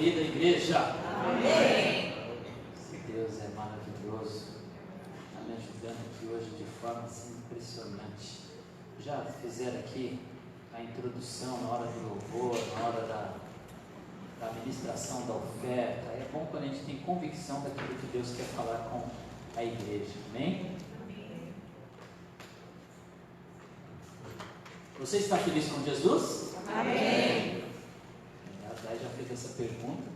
querida igreja. Amém. Deus é maravilhoso. Está me ajudando aqui hoje de forma assim, impressionante. Já fizeram aqui a introdução na hora do louvor, na hora da administração da oferta. É bom quando a gente tem convicção daquilo que Deus quer falar com a igreja. Amém? Você está feliz com Jesus? Amém. A Dai já fez essa pergunta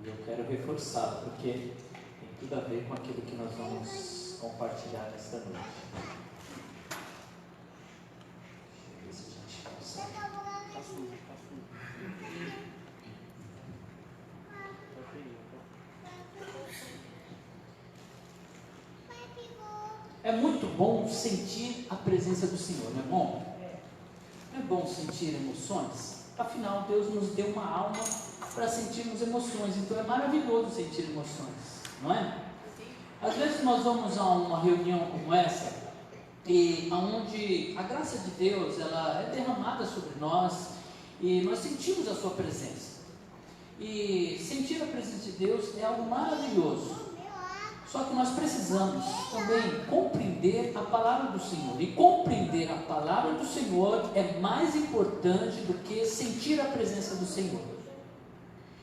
e eu quero reforçar, porque tem tudo a ver com aquilo que nós vamos compartilhar nesta noite. Deixa eu ver se a gente consegue. É muito bom sentir a presença do Senhor, não é bom? Não é bom sentir emoções? Afinal, Deus nos deu uma alma para sentirmos emoções, então é maravilhoso sentir emoções, não é? Às vezes nós vamos a uma reunião como essa, e onde a graça de Deus ela é derramada sobre nós, e nós sentimos a sua presença. E sentir a presença de Deus é algo maravilhoso. Só que nós precisamos também compreender a palavra do Senhor. E compreender a palavra do Senhor é mais importante do que sentir a presença do Senhor.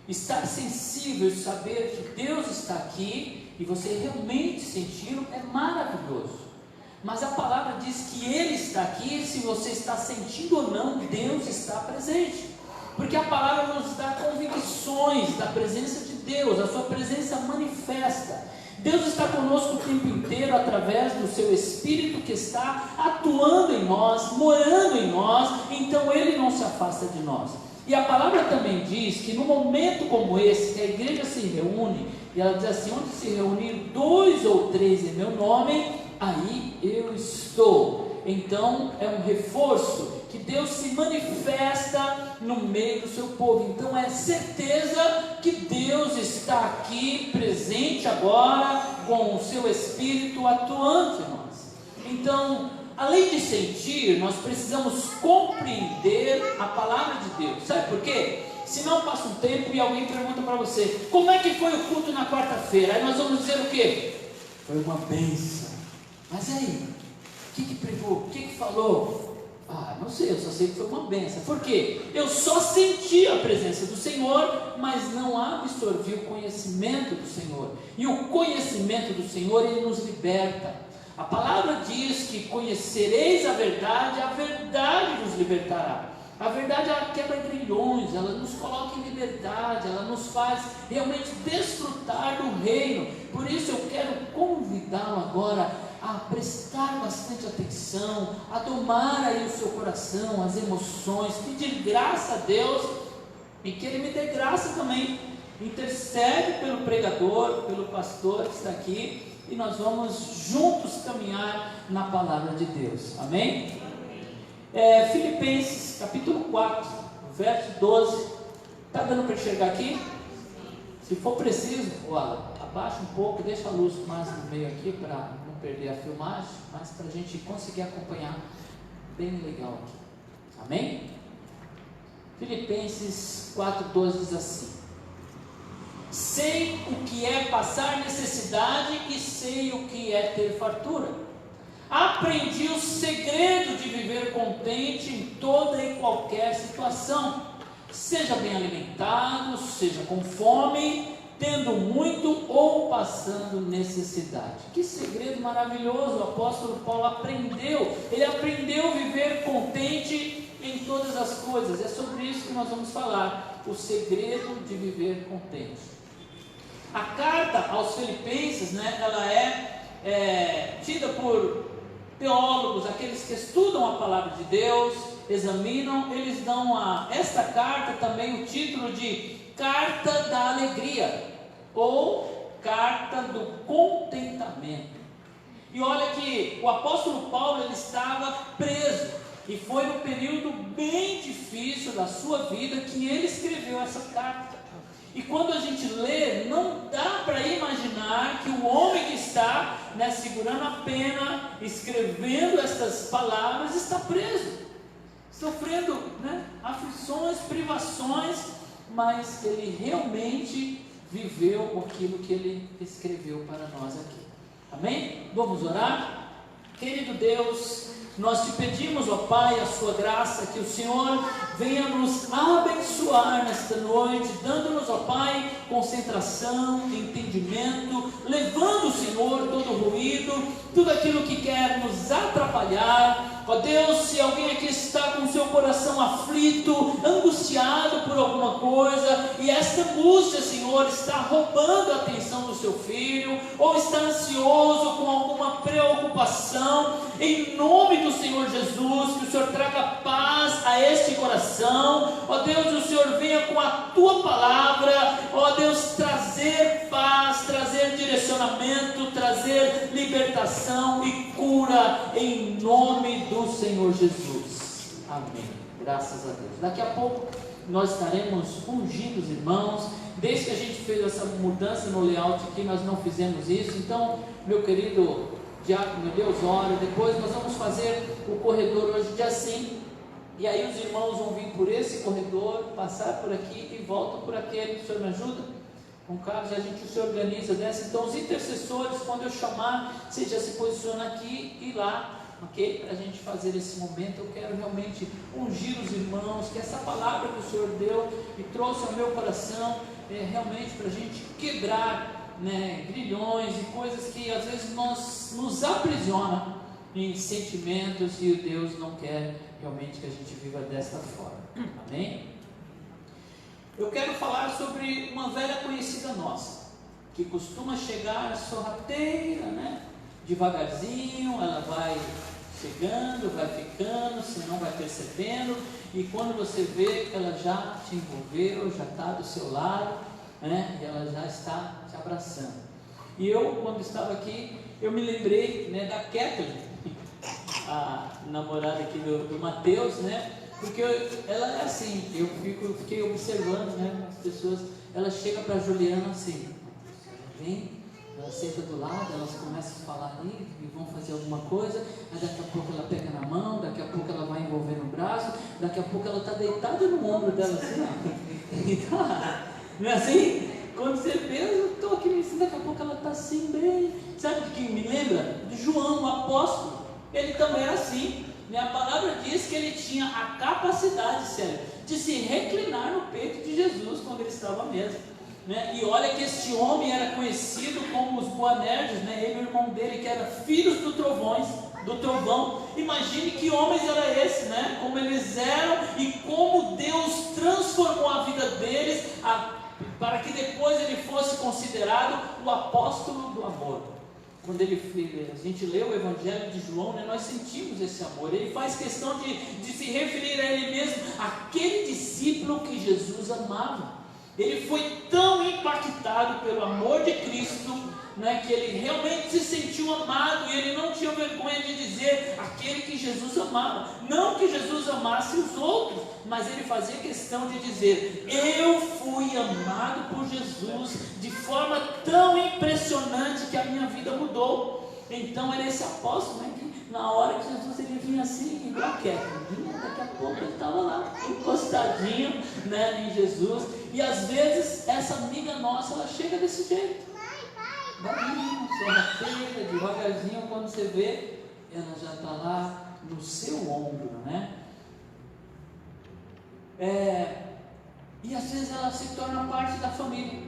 Estar sensível e saber que Deus está aqui e você realmente senti-lo é maravilhoso. Mas a palavra diz que Ele está aqui, se você está sentindo ou não, Deus está presente. Porque a palavra nos dá convicções da presença de Deus, a sua presença manifesta. Deus está conosco o tempo inteiro através do seu Espírito que está atuando em nós, morando em nós, então Ele não se afasta de nós. E a palavra também diz que no momento como esse, que a igreja se reúne, e ela diz assim, onde se reunir 2 ou 3 em meu nome, aí eu estou. Então é um reforço que Deus se manifesta no meio do seu povo. Então é certeza que Deus está aqui presente agora com o seu Espírito atuante em nós. Então, além de sentir, nós precisamos compreender a palavra de Deus. Sabe por quê? Senão passa um tempo e alguém pergunta para você, como é que foi o culto na quarta-feira? Aí nós vamos dizer o quê? Foi uma bênção. Mas aí, o que pregou? O que falou? Ah, não sei, eu só sei que foi uma bênção. Por quê? Eu só senti a presença do Senhor, mas não absorvi o conhecimento do Senhor. E o conhecimento do Senhor, Ele nos liberta. A palavra diz que conhecereis a verdade nos libertará. A verdade, ela quebra grilhões, ela nos coloca em liberdade, ela nos faz realmente desfrutar do reino. Por isso eu quero convidá-lo agora a prestar bastante atenção, a domar aí o seu coração, as emoções, pedir graça a Deus e que Ele me dê graça também. Intercede pelo pregador, pelo pastor que está aqui e nós vamos juntos caminhar na palavra de Deus, amém? Filipenses capítulo 4, verso 12, está dando para enxergar aqui? Se for preciso, olha, abaixa um pouco, deixa a luz mais no meio aqui para não perder a filmagem, mas para a gente conseguir acompanhar bem legal aqui, amém? Filipenses 4,12 diz assim: sei o que é passar necessidade e sei o que é ter fartura. Aprendi o segredo de viver contente em toda e qualquer situação, seja bem alimentado, seja com fome, tendo muito ou passando necessidade. Que segredo maravilhoso o apóstolo Paulo aprendeu. Ele aprendeu a viver contente em todas as coisas. É sobre isso que nós vamos falar, o segredo de viver contente. A carta aos Filipenses, ela é tida por teólogos, aqueles que estudam a palavra de Deus, examinam, eles dão a esta carta também o título de Carta da Alegria, ou Carta do Contentamento. E olha que o apóstolo Paulo, ele estava preso, e foi no período bem difícil da sua vida que ele escreveu essa carta. E quando a gente lê, não dá para imaginar que o homem que está segurando a pena, escrevendo estas palavras, está preso, sofrendo aflições, privações, mas ele realmente viveu aquilo que ele escreveu para nós aqui. Amém? Vamos orar? Querido Deus, nós te pedimos, ó Pai, a sua graça, que o Senhor venha nos abençoar nesta noite, dando-nos, ó Pai, concentração, entendimento, levando, Senhor, todo o ruído, tudo aquilo que quer nos atrapalhar. Ó Deus, se alguém aqui está com o seu coração aflito, angustiado por alguma coisa, e esta angústia, Senhor, está roubando a atenção do seu filho, ou está ansioso com alguma preocupação, em nome do Senhor Jesus, que o Senhor traga paz a este coração. Ó Deus, o Senhor venha com a tua palavra, ó Deus, trazer paz, trazer direcionamento, trazer libertação e cura, em nome do Senhor Jesus. Amém. Graças a Deus. Daqui a pouco nós estaremos ungindo os irmãos. Desde que a gente fez essa mudança no layout aqui, nós não fizemos isso. Então, meu querido diácono, meu Deus, ora. Depois nós vamos fazer o corredor hoje de assim. E aí os irmãos vão vir por esse corredor, passar por aqui e voltam por aquele. O senhor me ajuda? Com o Carlos, a gente se organiza dessa. Então os intercessores, quando eu chamar, você já se posiciona aqui e lá. Ok? Para a gente fazer esse momento, eu quero realmente ungir os irmãos, que essa palavra que o Senhor deu e trouxe ao meu coração, realmente para a gente quebrar, né, grilhões e coisas que às vezes nos aprisiona em sentimentos, e o Deus não quer realmente que a gente viva desta forma. Amém? Eu quero falar sobre uma velha conhecida nossa, que costuma chegar sorrateira, né? Devagarzinho, ela vai chegando, vai ficando, você não vai percebendo, e quando você vê, ela já te envolveu, já está do seu lado, né? E ela já está te abraçando. E eu, quando estava aqui, eu me lembrei, né, da Kathleen, a namorada aqui do Mateus, né? Porque ela é assim, eu fiquei observando, né, as pessoas, ela chega para a Juliana assim, vem. Ela senta do lado, elas começam a falar ali e vão fazer alguma coisa, aí daqui a pouco ela pega na mão, daqui a pouco ela vai envolver no braço, daqui a pouco ela está deitada no ombro dela assim, ó. Então, não é assim? Quando você vê, eu estou aqui me ensinando, daqui a pouco ela está assim bem. Sabe de quem me lembra? De João, o apóstolo. Ele também era assim. A palavra diz que ele tinha a capacidade, sério, de se reclinar no peito de Jesus quando ele estava à mesa. Né? E olha que este homem era conhecido como os Boanerges, né? Ele e o irmão dele, que eram filhos do trovão. Imagine que homens era esse, né? Como eles eram e como Deus transformou a vida deles para que depois ele fosse considerado o apóstolo do amor. Quando a gente lê o Evangelho de João, né, nós sentimos esse amor. Ele faz questão de se referir a ele mesmo, aquele discípulo que Jesus amava. Ele foi tão impactado pelo amor de Cristo, né, que ele realmente se sentiu amado, e ele não tinha vergonha de dizer aquele que Jesus amava. Não que Jesus amasse os outros, mas ele fazia questão de dizer: eu fui amado por Jesus de forma tão impressionante que a minha vida mudou. Então era esse apóstolo, né, que na hora que Jesus ele vinha assim, igual vinha, daqui a pouco ele estava lá, encostadinho, né, em Jesus. E às vezes essa amiga nossa, ela chega desse jeito, sorrateira, devagarzinho, quando você vê, ela já está lá no seu ombro, né? E às vezes ela se torna parte da família.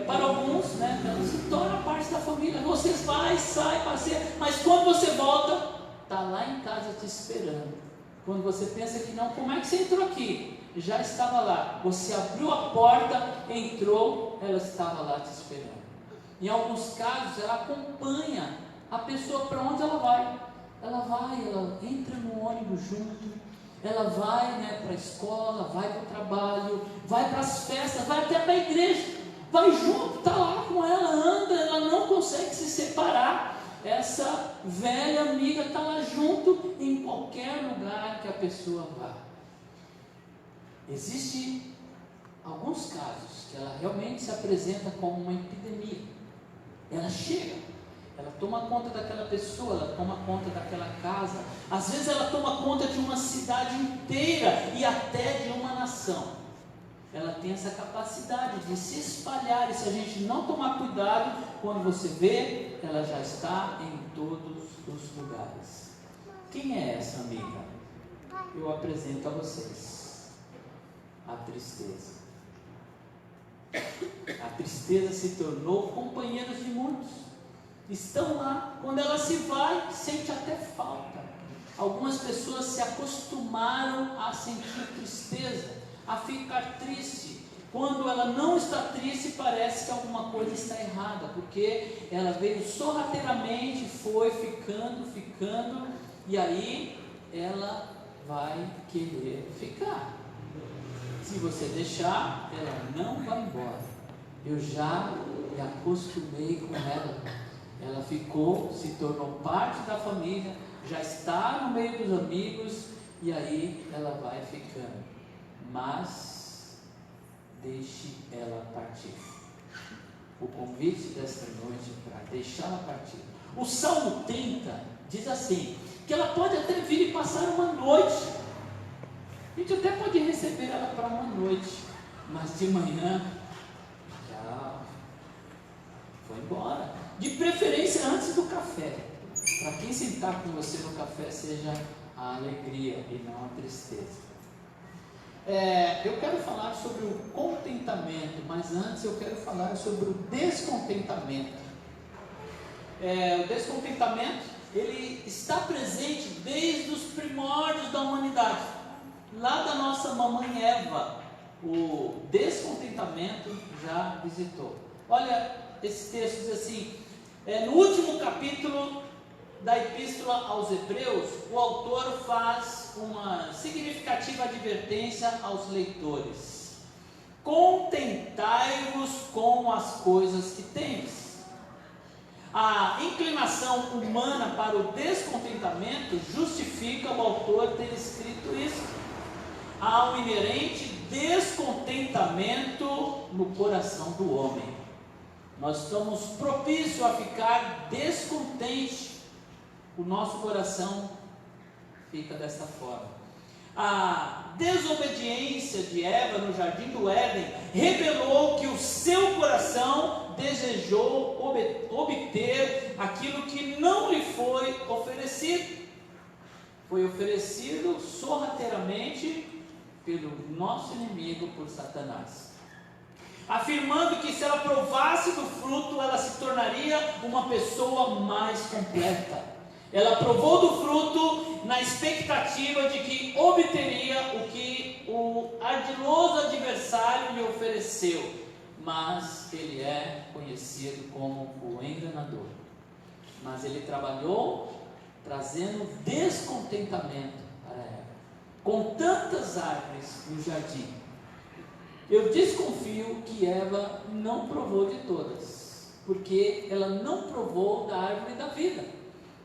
Para alguns, né, ela se torna parte da família. Você vai, sai, passeia, mas quando você volta, está lá em casa te esperando. Quando você pensa que não, como é que você entrou aqui? Já estava lá. Você abriu a porta, entrou, ela estava lá te esperando. Em alguns casos, ela acompanha a pessoa para onde ela vai. Ela entra no ônibus junto, ela vai, né, para a escola, vai para o trabalho, vai para as festas, vai até para a igreja. Vai junto, está lá com ela, anda, ela não consegue se separar. Essa velha amiga está lá junto em qualquer lugar que a pessoa vá. Existem alguns casos que ela realmente se apresenta como uma epidemia. Ela chega, ela toma conta daquela pessoa, ela toma conta daquela casa. Às vezes ela toma conta de uma cidade inteira e até de uma nação. ela tem essa capacidade de se espalhar, e se a gente não tomar cuidado, quando você vê, ela já está em todos os lugares. Quem é essa amiga? Eu apresento a vocês: a tristeza. A tristeza se tornou companheira de muitos. Estão lá, quando ela se vai, sente até falta. Algumas pessoas se acostumaram a sentir tristeza, a ficar triste. Quando ela não está triste, parece que alguma coisa está errada, porque ela veio sorrateiramente, foi ficando, e aí ela vai querer ficar. Se você deixar, ela não vai embora. Eu já me acostumei com ela. Ela ficou, se tornou parte da família, já está no meio dos amigos, e aí ela vai ficando. Mas deixe ela partir. O convite desta noite é para deixá-la partir. O Salmo 30 diz assim, que ela pode até vir e passar uma noite. A gente até pode receber ela para uma noite, mas de manhã já foi embora. De preferência antes do café. Para quem sentar com você no café seja a alegria e não a tristeza. Eu quero falar sobre o contentamento, mas antes eu quero falar sobre o descontentamento. O descontentamento, ele está presente desde os primórdios da humanidade. Lá da nossa mamãe Eva, o descontentamento já visitou. Olha, esse texto diz assim, no último capítulo da Epístola aos Hebreus, o autor faz uma significativa advertência aos leitores. Contentai-vos com as coisas que tendes. A inclinação humana para o descontentamento justifica o autor ter escrito isso. Há um inerente descontentamento no coração do homem. Nós estamos propícios a ficar descontente. O nosso coração fica dessa forma. A desobediência de Eva no jardim do Éden revelou que o seu coração desejou obter aquilo que não lhe foi oferecido. Foi oferecido sorrateiramente pelo nosso inimigo, por Satanás, afirmando que se ela provasse do fruto, ela se tornaria uma pessoa mais completa. Ela provou do fruto na expectativa de que obteria o que o ardiloso adversário lhe ofereceu, mas ele é conhecido como o enganador. Mas ele trabalhou trazendo descontentamento para ela, com tantas árvores no jardim. Eu desconfio que Eva não provou de todas, porque ela não provou da árvore da vida.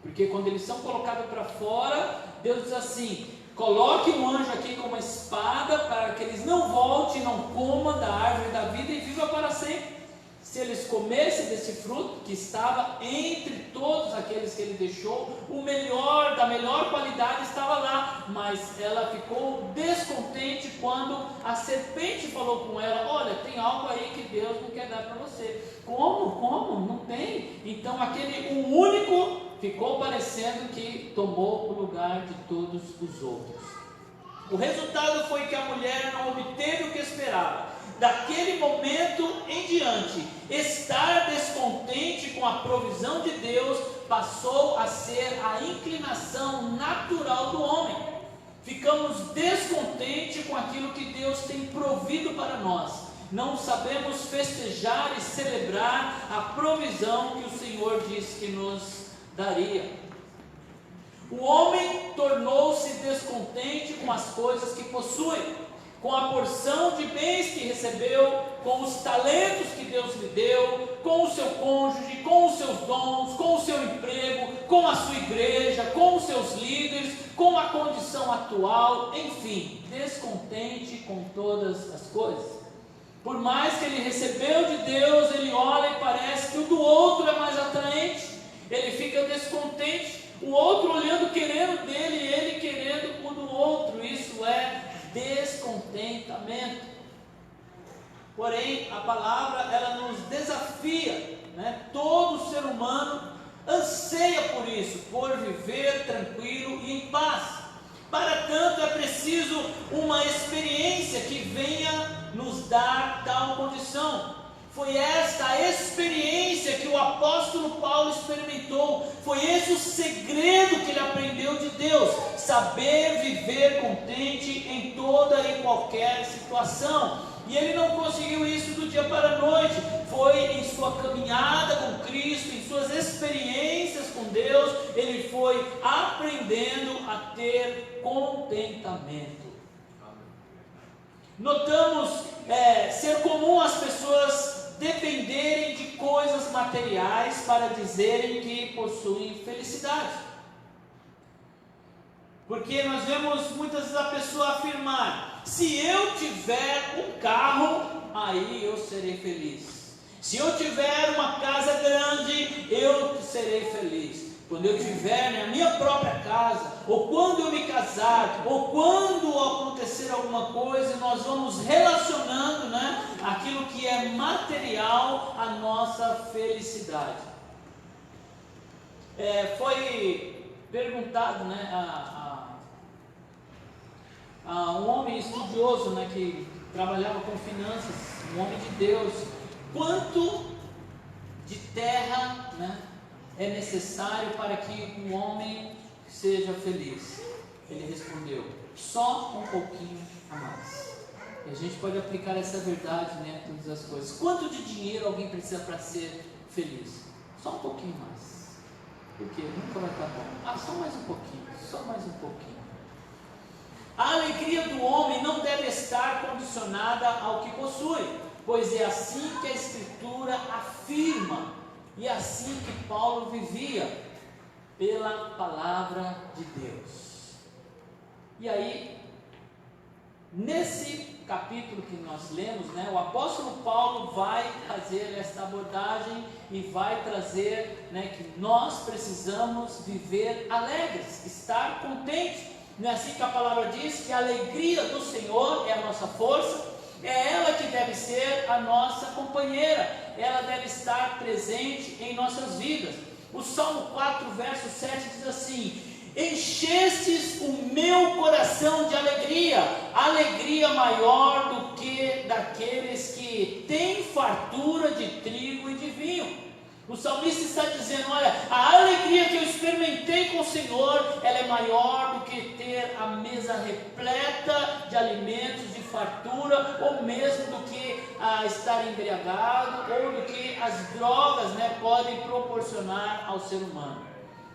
Porque quando eles são colocados para fora, Deus diz assim, coloque um anjo aqui com uma espada, para que eles não voltem, não comam da árvore da vida e vivam para sempre. Se eles comessem desse fruto, que estava entre todos aqueles que ele deixou, o melhor, da melhor qualidade estava lá, mas ela ficou descontente quando a serpente falou com ela, olha, tem algo aí que Deus não quer dar para você. Como? Não tem? Então o único ficou parecendo que tomou o lugar de todos os outros. O resultado foi que a mulher não obteve o que esperava. Daquele momento em diante, estar descontente com a provisão de Deus passou a ser a inclinação natural do homem. Ficamos descontentes com aquilo que Deus tem provido para nós. Não sabemos festejar e celebrar a provisão que o Senhor disse que nos daria. O homem tornou-se descontente com as coisas que possui, com a porção de bens que recebeu, com os talentos que Deus lhe deu, com o seu cônjuge, com os seus dons, com o seu emprego, com a sua igreja, com os seus líderes, com a condição atual, enfim, descontente com todas as coisas. Por mais que ele recebeu de Deus, ele olha e parece que o do outro é mais atraente, ele fica descontente, o outro olhando, querendo dele, e ele querendo o do outro. Isso é descontentamento. Porém, a palavra, ela nos desafia, né? Todo ser humano anseia por isso, por viver tranquilo e em paz. Para tanto, é preciso uma experiência que venha nos dar tal condição. Foi esta a experiência que o apóstolo Paulo experimentou. Foi esse o segredo que ele aprendeu de Deus: saber viver contente em toda e qualquer situação. E ele não conseguiu isso do dia para a noite. Foi em sua caminhada com Cristo, em suas experiências com Deus, ele foi aprendendo a ter contentamento. Notamos ser comum as pessoas dependerem de coisas materiais para dizerem que possuem felicidade. Porque nós vemos muitas vezes a pessoa afirmar: se eu tiver um carro, aí eu serei feliz. Se eu tiver uma casa grande, eu serei feliz. Quando eu tiver a minha própria casa, ou quando eu me casar, ou quando acontecer alguma coisa, nós vamos relacionando, né, aquilo que é material à nossa felicidade. Foi perguntado, né, a um homem estudioso, né, que trabalhava com finanças, um homem de Deus, quanto de terra, né, é necessário para que um homem seja feliz? Ele respondeu: só um pouquinho a mais. E a gente pode aplicar essa verdade, né, em todas as coisas. Quanto de dinheiro alguém precisa para ser feliz? Só um pouquinho mais. Porque nunca vai estar bom. Só mais um pouquinho, só mais um pouquinho. A alegria do homem não deve estar condicionada ao que possui, pois é assim que a Escritura afirma, e é assim que Paulo vivia, pela palavra de Deus. E aí, nesse capítulo que nós lemos, né, o apóstolo Paulo vai fazer esta abordagem e vai trazer, né, que nós precisamos viver alegres, estar contentes. Não é assim que a palavra diz que a alegria do Senhor é a nossa força? É ela que deve ser a nossa companheira, ela deve estar presente em nossas vidas. O Salmo 4, verso 7 diz assim: enchestes o meu coração de alegria, alegria maior do que daqueles que têm fartura de trigo e de vinho. O salmista está dizendo: olha, a alegria que eu experimentei com o Senhor, ela é maior do que ter a mesa repleta de alimentos, de fartura, ou mesmo do que estar embriagado, ou do que as drogas, né, podem proporcionar ao ser humano.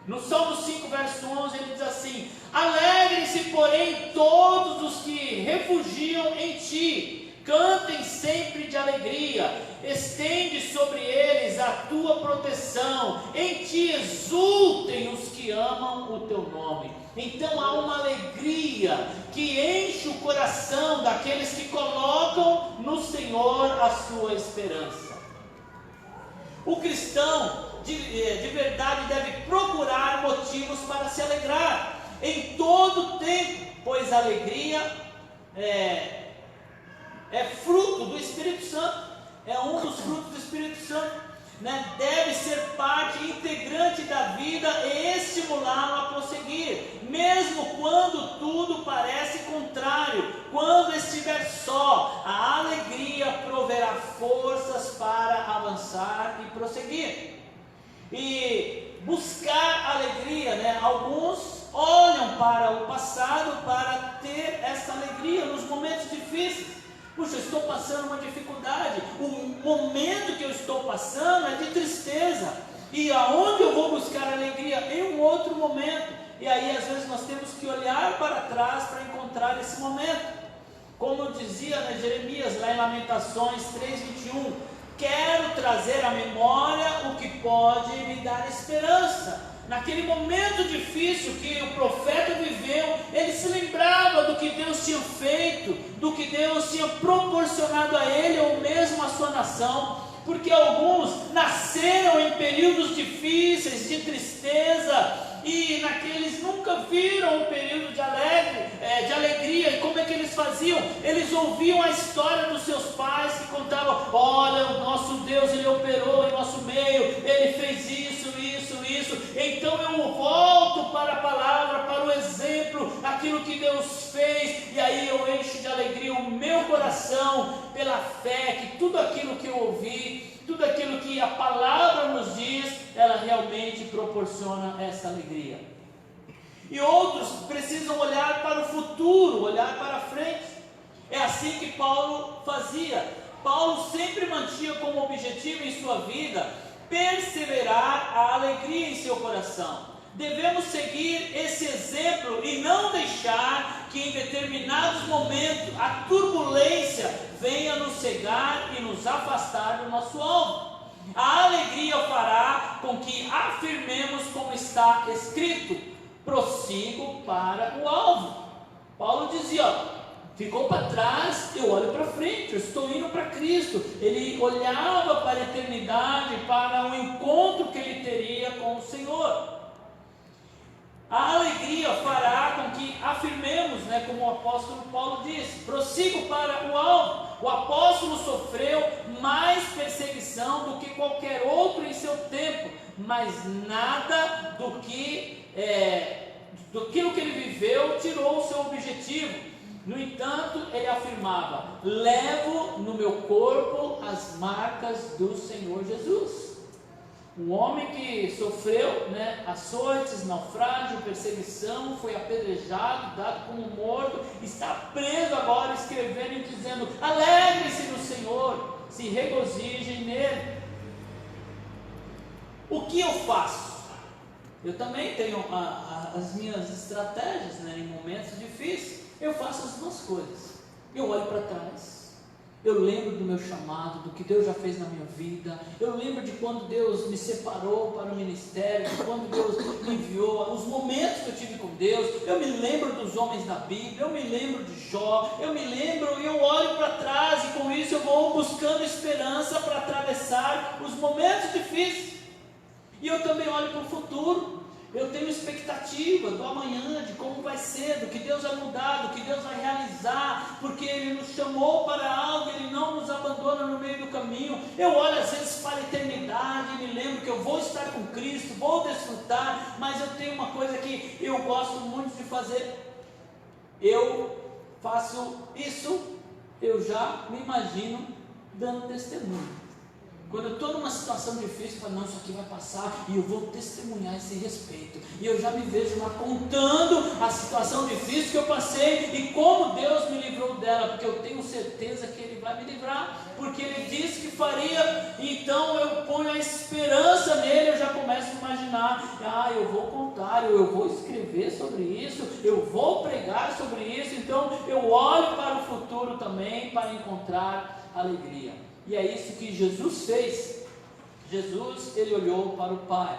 No Salmo 5, verso 11, ele diz assim: alegrem-se, porém, todos os que refugiam em ti, cantem sempre de alegria, estende sobre eles a tua proteção, em ti exultem os que amam o teu nome. Então há uma alegria que enche o coração daqueles que colocam no Senhor a sua esperança. O cristão de verdade deve procurar motivos para se alegrar em todo o tempo, pois a alegria é fruto do Espírito Santo, é um dos frutos do Espírito Santo, né? Deve ser parte integrante da vida e estimulá-lo a prosseguir, mesmo quando tudo parece contrário. Quando estiver só, a alegria proverá forças para avançar e prosseguir. E buscar alegria, né? Alguns olham para o passado para ter essa alegria nos momentos difíceis. Puxa, eu estou passando uma dificuldade, o momento que eu estou passando é de tristeza, e aonde eu vou buscar alegria? Em um outro momento. E aí às vezes nós temos que olhar para trás para encontrar esse momento. Como dizia, né, Jeremias lá em Lamentações 3:21, quero trazer à memória o que pode me dar esperança. Naquele momento difícil que o profeta viveu, ele se lembrava do que Deus tinha feito, do que Deus tinha proporcionado a ele ou mesmo à sua nação, porque alguns nasceram em períodos difíceis, de tristeza, e naqueles nunca viram um período de alegria. E como é que eles faziam? Eles ouviam a história dos seus pais que contavam Deus, Ele operou em nosso meio, Ele fez isso. Então eu volto para a palavra, para o exemplo, aquilo que Deus fez, e aí eu encho de alegria o meu coração, pela fé, que tudo aquilo que eu ouvi, tudo aquilo que a palavra nos diz, ela realmente proporciona essa alegria. E outros precisam olhar para o futuro, olhar para frente. É assim que Paulo fazia. Paulo sempre mantinha como objetivo em sua vida perseverar a alegria em seu coração. Devemos seguir esse exemplo e não deixar que em determinados momentos a turbulência venha nos cegar e nos afastar do nosso alvo. A alegria fará com que afirmemos como está escrito: prossigo para o alvo. Paulo dizia, ficou para trás, eu olho para frente, eu estou indo para Cristo. Ele olhava para a eternidade, para o encontro que ele teria com o Senhor. A alegria fará com que afirmemos, como o apóstolo Paulo disse, prossigo para o alvo. O apóstolo sofreu mais perseguição do que qualquer outro em seu tempo, mas nada do que daquilo que ele viveu tirou o seu objetivo. No entanto, ele afirmava: levo no meu corpo as marcas do Senhor Jesus. Um homem que sofreu açoites, naufrágio, perseguição, foi apedrejado, dado como morto, está preso agora, escrevendo e dizendo: alegre-se no Senhor, se regozijem nele. O que eu faço? Eu também tenho as minhas estratégias em momentos difíceis. Eu faço as duas coisas. Eu olho para trás, eu lembro do meu chamado, do que Deus já fez na minha vida. Eu lembro de quando Deus me separou para o ministério, de quando Deus me enviou, os momentos que eu tive com Deus. Eu me lembro dos homens da Bíblia, eu me lembro de Jó, eu me lembro e eu olho para trás, e com isso eu vou buscando esperança para atravessar os momentos difíceis. E eu também olho para o futuro. Eu tenho expectativa do amanhã, de como vai ser, do que Deus vai mudar, do que Deus vai realizar, porque Ele nos chamou para algo, Ele não nos abandona no meio do caminho. Eu olho às vezes para a eternidade e me lembro que eu vou estar com Cristo, vou desfrutar, mas eu tenho uma coisa que eu gosto muito de fazer. Eu faço isso, eu já me imagino dando testemunho. Quando eu estou numa situação difícil, eu falo: não, isso aqui vai passar e eu vou testemunhar esse respeito. E eu já me vejo lá contando a situação difícil que eu passei e como Deus me livrou dela, porque eu tenho certeza que Ele vai me livrar, porque Ele disse que faria. Então eu ponho a esperança nele, eu já começo a imaginar: eu vou contar, eu vou escrever sobre isso, eu vou pregar sobre isso. Então eu olho para o futuro também para encontrar alegria. E é isso que Jesus fez. Jesus, ele olhou para o Pai.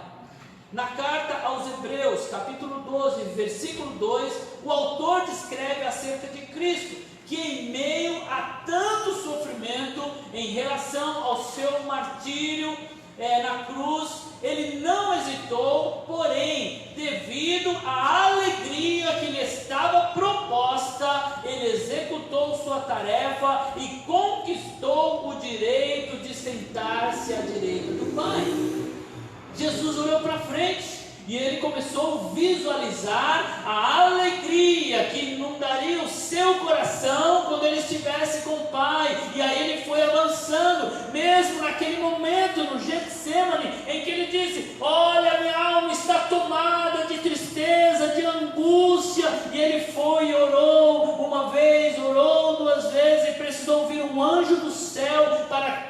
Na carta aos Hebreus, capítulo 12, versículo 2, o autor descreve acerca de Cristo, que em meio a tanto sofrimento, em relação ao seu martírio na cruz, ele não hesitou, porém, devido à alegria que lhe estava proposta, ele executou sua tarefa e conquistou o direito de sentar-se à direita do Pai. Jesus olhou para frente e ele começou a visualizar a alegria que inundaria o seu coração quando ele estivesse com o Pai. E aí ele foi avançando, mesmo naquele momento no Getsemane, em que ele disse: olha, minha alma está tomada de tristeza, de angústia. E ele foi e orou uma vez, orou duas vezes, e precisou ouvir um anjo do céu para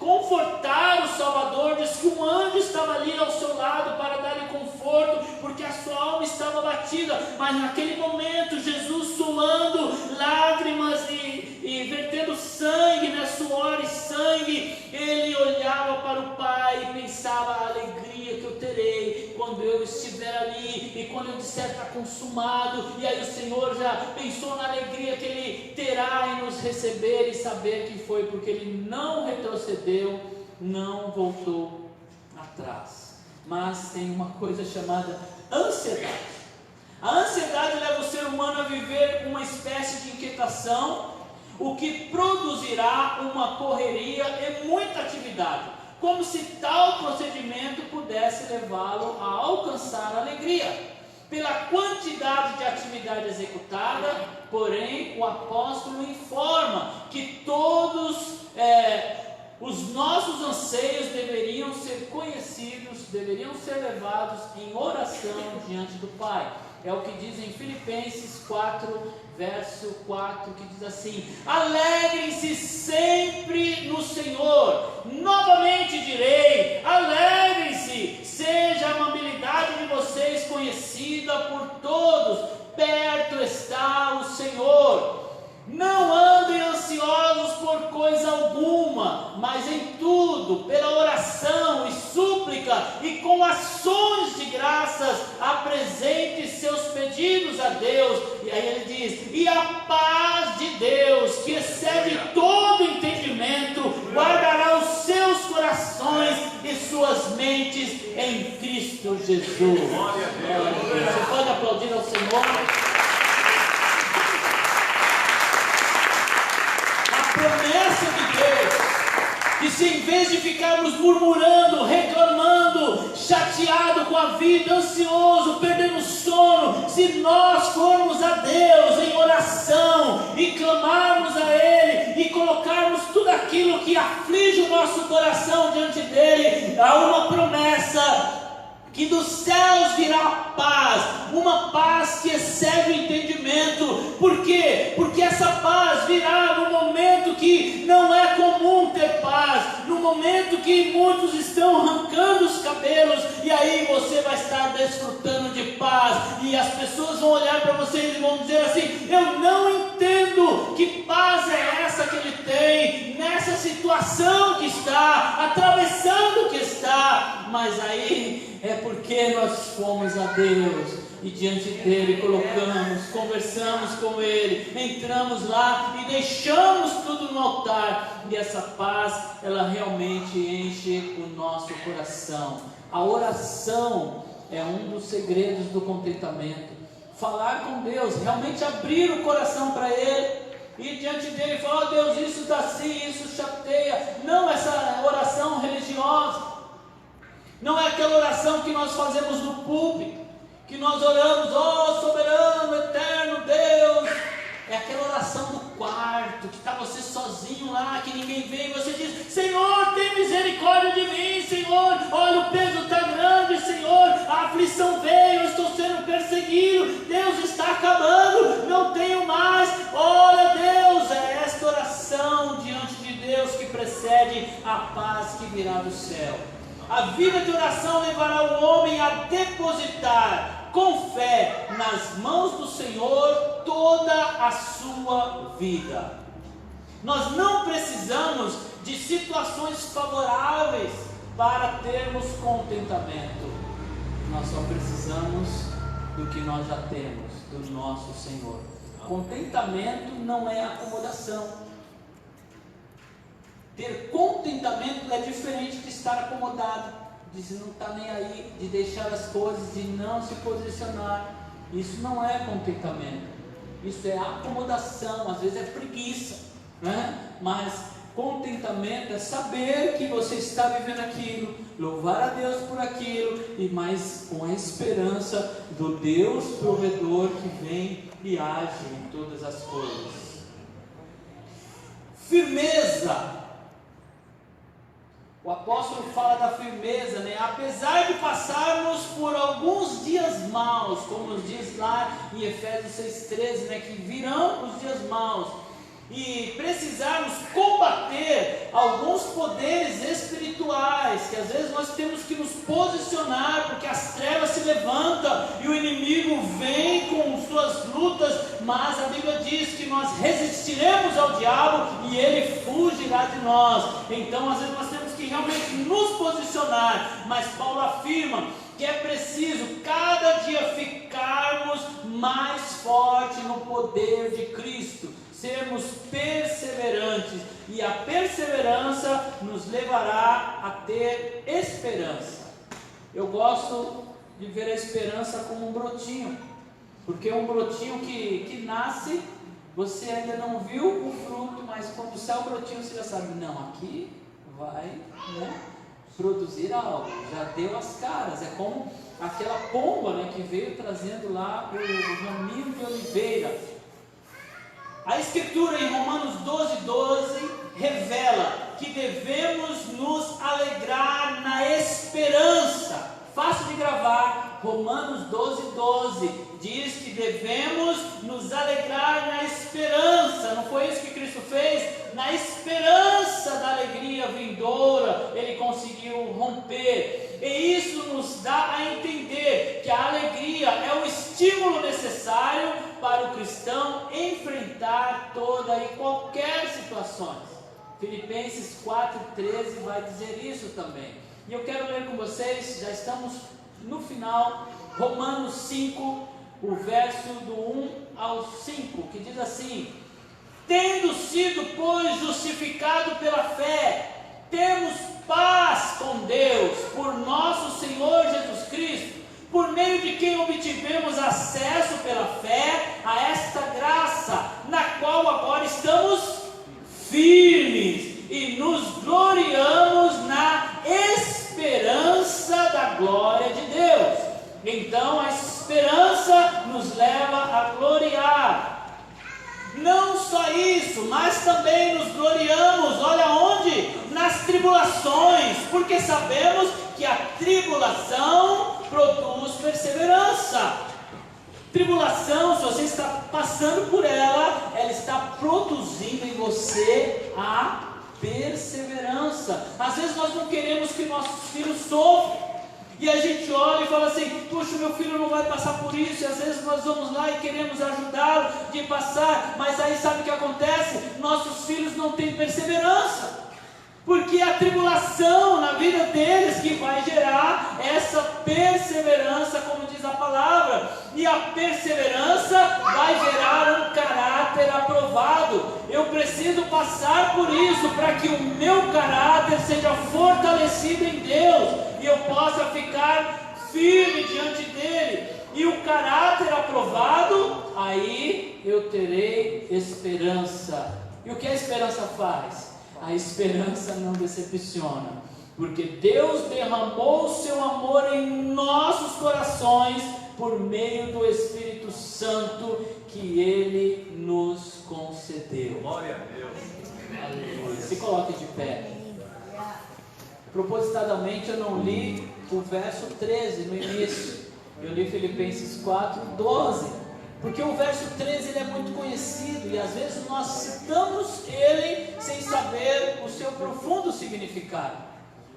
confortar o Salvador. Diz que um anjo estava ali ao seu lado para dar-lhe conforto, porque a sua alma estava abatida. Mas naquele momento, Jesus suando lágrimas e vertendo sangue, suor e sangue, ele olhava para o Pai e pensava: a alegria que eu terei quando eu estiver ali, e quando eu disser está consumado. E aí o Senhor já pensou na alegria que Ele terá em nos receber e saber que foi porque Ele não retrocedeu, não voltou atrás. Mas tem uma coisa chamada ansiedade. A ansiedade leva o ser humano a viver uma espécie de inquietação, o que produzirá uma correria e muita atividade, como se tal procedimento pudesse levá-lo a alcançar alegria. Pela quantidade de atividade executada, porém, o apóstolo informa que todos os nossos anseios deveriam ser conhecidos, deveriam ser levados em oração diante do Pai. É o que diz em Filipenses 4, verso 4, que diz assim: alegrem-se sempre no Senhor. Novamente direi, alegrem-se. Seja a amabilidade de vocês conhecida por todos. Perto está o Senhor. Não andem ansiosos por coisa alguma, mas em tudo, pela oração e súplica e com ações de graças, apresente seus pedidos a Deus. E aí ele diz: e a paz de Deus, que excede todo entendimento, guardará os seus corações e suas mentes em Cristo Jesus. Você pode aplaudir ao Senhor? Promessa de Deus, que se em vez de ficarmos murmurando, reclamando, chateado com a vida, ansioso, perdendo sono, se nós formos a Deus em oração e clamarmos a Ele e colocarmos tudo aquilo que aflige o nosso coração diante dEle, há uma promessa que dos céus virá paz, uma paz que excede o entendimento. Por quê? Porque essa paz virá no momento que não é comum ter paz, no momento que muitos estão arrancando os cabelos, e aí você vai estar desfrutando de paz, e as pessoas vão olhar para vocês e vão dizer assim: eu não entendo que paz é essa que ele tem, nessa situação que está, atravessando o que está, mas aí é porque nós fomos a Deus e diante dele colocamos, conversamos com ele, entramos lá e deixamos tudo no altar, e essa paz, ela realmente enche o nosso coração. A oração é um dos segredos do contentamento. Falar com Deus, realmente abrir o coração para Ele, e diante dele falar: oh Deus, isso dá assim, isso chateia. Não essa oração religiosa, não é aquela oração que nós fazemos no púlpito, que nós oramos: ó soberano, eterno Deus. É aquela oração do quarto, que está você sozinho lá, que ninguém vê, e você diz: Senhor, tem misericórdia de mim, Senhor, olha, o peso está grande, Senhor, a aflição veio, eu estou sendo perseguido, Deus está acabando, não tenho mais. Olha, Deus, é esta oração diante de Deus que precede a paz que virá do céu. A vida de oração levará o homem a depositar com fé nas mãos do Senhor toda a sua vida. Nós não precisamos de situações favoráveis para termos contentamento. Nós só precisamos do que nós já temos, do nosso Senhor. Contentamento não é acomodação. Ter contentamento é diferente de estar acomodado, de não estar nem aí, de deixar as coisas, de não se posicionar. Isso não é contentamento, isso é acomodação, às vezes é preguiça, né? Mas contentamento é saber que você está vivendo aquilo, louvar a Deus por aquilo, e mais com a esperança do Deus provedor que vem e age em todas as coisas. Firmeza. O apóstolo fala da firmeza, né? Apesar de passarmos por alguns dias maus, como nos diz lá em Efésios 6,13, né? Que virão os dias maus, e precisarmos combater alguns poderes espirituais, que às vezes nós temos que nos posicionar, porque as trevas se levantam e o inimigo vem com suas lutas, mas a Bíblia diz que nós resistiremos ao diabo e ele fugirá de nós. Então às vezes nós temos que realmente nos posicionar, mas Paulo afirma que é preciso cada dia ficarmos mais fortes no poder de Cristo, sermos perseverantes, e a perseverança nos levará a ter esperança. Eu gosto de ver a esperança como um brotinho, porque é um brotinho que nasce Você ainda não viu o fruto, mas quando sai o brotinho você já sabe, não, aqui vai, né, produzir algo, já deu as caras. É como aquela pomba, né, que veio trazendo lá o raminho de oliveira. A Escritura em Romanos 12:12 revela que devemos nos alegrar na esperança. Fácil de gravar. Romanos 12:12 diz que devemos nos alegrar na esperança. Não foi isso que Cristo fez? Na esperança da alegria vindoura, Ele conseguiu romper. E isso nos dá a entender que a alegria é o estímulo necessário para o cristão enfrentar toda e qualquer situação. Filipenses 4:13 vai dizer isso também. E eu quero ler com vocês, já estamos no final, Romanos 5, o verso do 1 ao 5, que diz assim: tendo sido, pois, justificado pela fé, temos paz com Deus, por nosso Senhor Jesus Cristo, por meio de quem obtivemos acesso pela fé a esta graça, na qual agora estamos firmes e nos gloriamos na esperança da glória de Deus. Então a esperança nos leva a gloriar. Não só isso, mas também nos gloriamos, olha onde? Nas tribulações, porque sabemos que a tribulação produz perseverança. Tribulação, se você está passando por ela, ela está produzindo em você a perseverança. Às vezes nós não queremos que nossos filhos sofram, e a gente olha e fala assim: puxa, meu filho não vai passar por isso. E às vezes nós vamos lá e queremos ajudá-lo de passar, mas aí sabe o que acontece? Nossos filhos não têm perseverança, porque é a tribulação na vida deles que vai gerar essa perseverança, como diz a palavra. E a perseverança vai gerar um caráter aprovado. Eu preciso passar por isso para que o meu caráter seja fortalecido em Deus e eu possa ficar firme diante dele. E o caráter aprovado, aí eu terei esperança. E o que a esperança faz? A esperança não decepciona, porque Deus derramou o seu amor em nossos corações por meio do Espírito Santo que Ele nos concedeu. Glória a Deus. Aleluia. Se coloque de pé. Propositadamente eu não li o verso 13 no início, eu li Filipenses 4:12, porque o verso 13 ele é muito conhecido e às vezes nós citamos ele sem saber o seu profundo significado.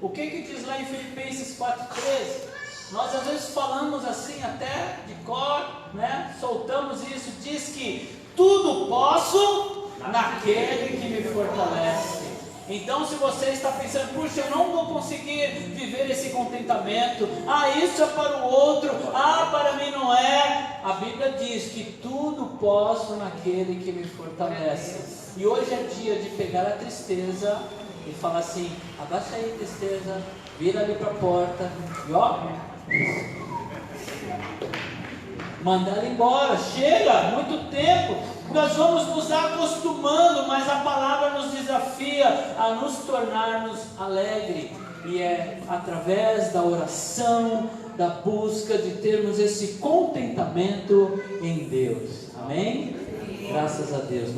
O que diz lá em Filipenses 4:13? Nós às vezes falamos assim até de cor, né? Soltamos isso, diz que tudo posso naquele que me fortalece. Então, se você está pensando, puxa, eu não vou conseguir viver esse contentamento, isso é para o outro, para mim não é. A Bíblia diz que tudo posso naquele que me fortalece. E hoje é dia de pegar a tristeza e falar assim: abaixa aí, tristeza, vira ali para a porta e mandar ela embora. Chega, muito tempo. Nós vamos nos acostumando, mas a palavra nos desafia a nos tornarmos alegres. E é através da oração, da busca de termos esse contentamento em Deus. Amém? Graças a Deus.